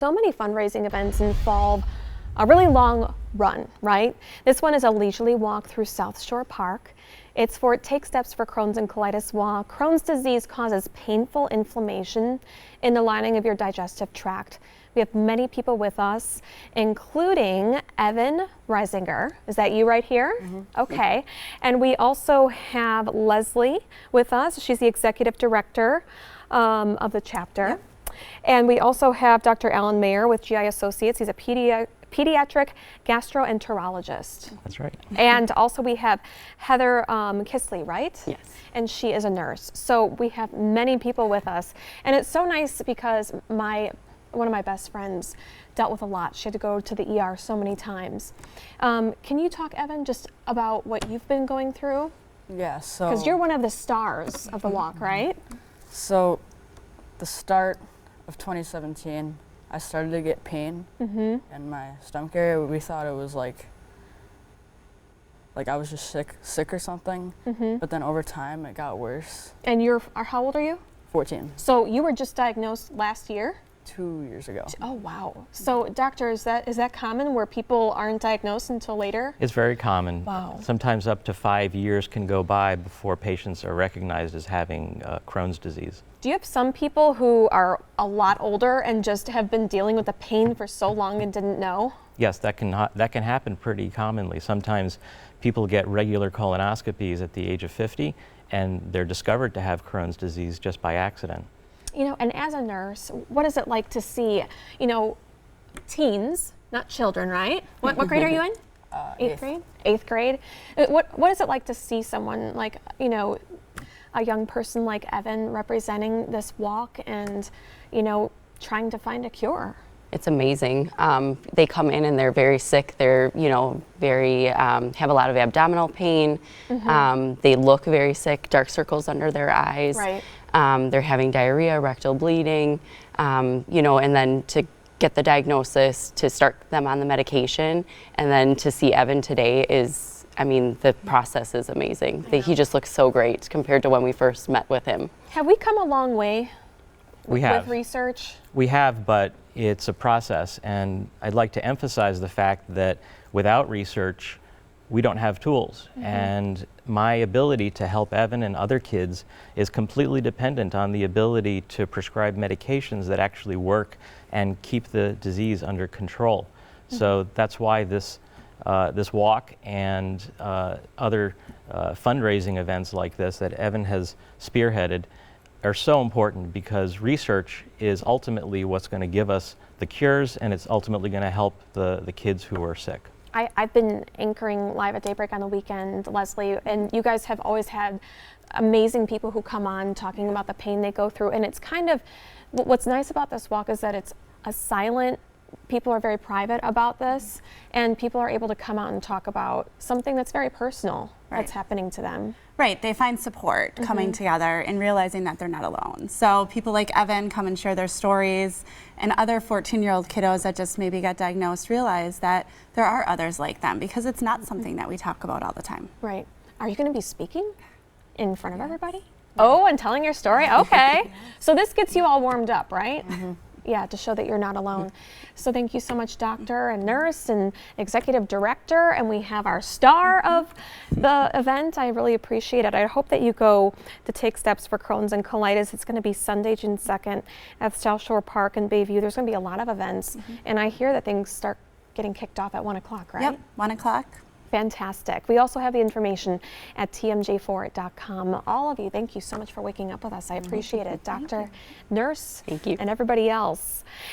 So many fundraising events involve a really long run, right? This one is a leisurely walk through South Shore Park. It's for Take Steps for Crohn's and Colitis Walk. Crohn's disease causes painful inflammation in the lining of your digestive tract. We have many people with us, including Evan Reisinger. Is that you right here? Mm-hmm. Okay. And we also have Leslie with us. She's the executive director of the chapter. Yep. And we also have Dr. Alan Mayer with GI Associates. He's a pediatric gastroenterologist. That's right. And also we have Heather Kisley, right? Yes. And she is a nurse. So we have many people with us. And it's so nice because one of my best friends dealt with a lot. She had to go to the ER so many times. Can you talk, Evan, just about what you've been going through? Yeah, so... Because you're one of the stars of the walk, right? So the start of 2017, I started to get pain in my stomach area. We thought it was like I was just sick or something. But then over time, it got worse. And how old are you? 14. So you were just diagnosed last year? 2 years ago. Oh, wow. So doctor, is that common where people aren't diagnosed until later? It's very common. Wow. Sometimes up to 5 years can go by before patients are recognized as having Crohn's disease. Do you have some people who are a lot older and just have been dealing with the pain for so long and didn't know? Yes, that can happen pretty commonly. Sometimes people get regular colonoscopies at the age of 50 and they're discovered to have Crohn's disease just by accident. You know, and as a nurse, what is it like to see, teens, not children, right? What grade are you in? Eighth grade? Eighth grade. What is it like to see someone like, a young person like Evan representing this walk and, trying to find a cure? It's amazing. They come in and they're very sick. They're, very, have a lot of abdominal pain. They look very sick, dark circles under their eyes. Right. They're having diarrhea, rectal bleeding, and then to get the diagnosis, to start them on the medication, and then to see Evan today is, the process is amazing. He just looks so great compared to when we first met with him. Have we come a long way with research? We have, but it's a process, and I'd like to emphasize the fact that without research, we don't have tools. And my ability to help Evan and other kids is completely dependent on the ability to prescribe medications that actually work and keep the disease under control. So that's why this walk and other fundraising events like this that Evan has spearheaded are so important, because research is ultimately what's going to give us the cures, and it's ultimately going to help the kids who are sick. I've been anchoring Live at Daybreak on the weekend, Leslie, and you guys have always had amazing people who come on talking about the pain they go through. And it's kind of, what's nice about this walk is that it's a silent, people are very private about this, and people are able to come out and talk about something that's very personal that's happening to them. Right, they find support coming together and realizing that they're not alone. So people like Evan come and share their stories, and other 14-year-old kiddos that just maybe got diagnosed realize that there are others like them, because it's not something that we talk about all the time. Right. Are you going to be speaking in front of everybody? Oh, and telling your story? Okay. So this gets you all warmed up, right? Yeah, to show that you're not alone. So thank you so much, doctor and nurse and executive director. And we have our star of the event. I really appreciate it. I hope that you go to Take Steps for Crohn's and Colitis. It's going to be Sunday, June 2nd at South Shore Park in Bayview. There's going to be a lot of events. And I hear that things start getting kicked off at 1 o'clock, right? Yep, 1 o'clock. Fantastic. We also have the information at tmj4.com. All of you, thank you so much for waking up with us. I appreciate it. Doctor, nurse, Thank you. and everybody else.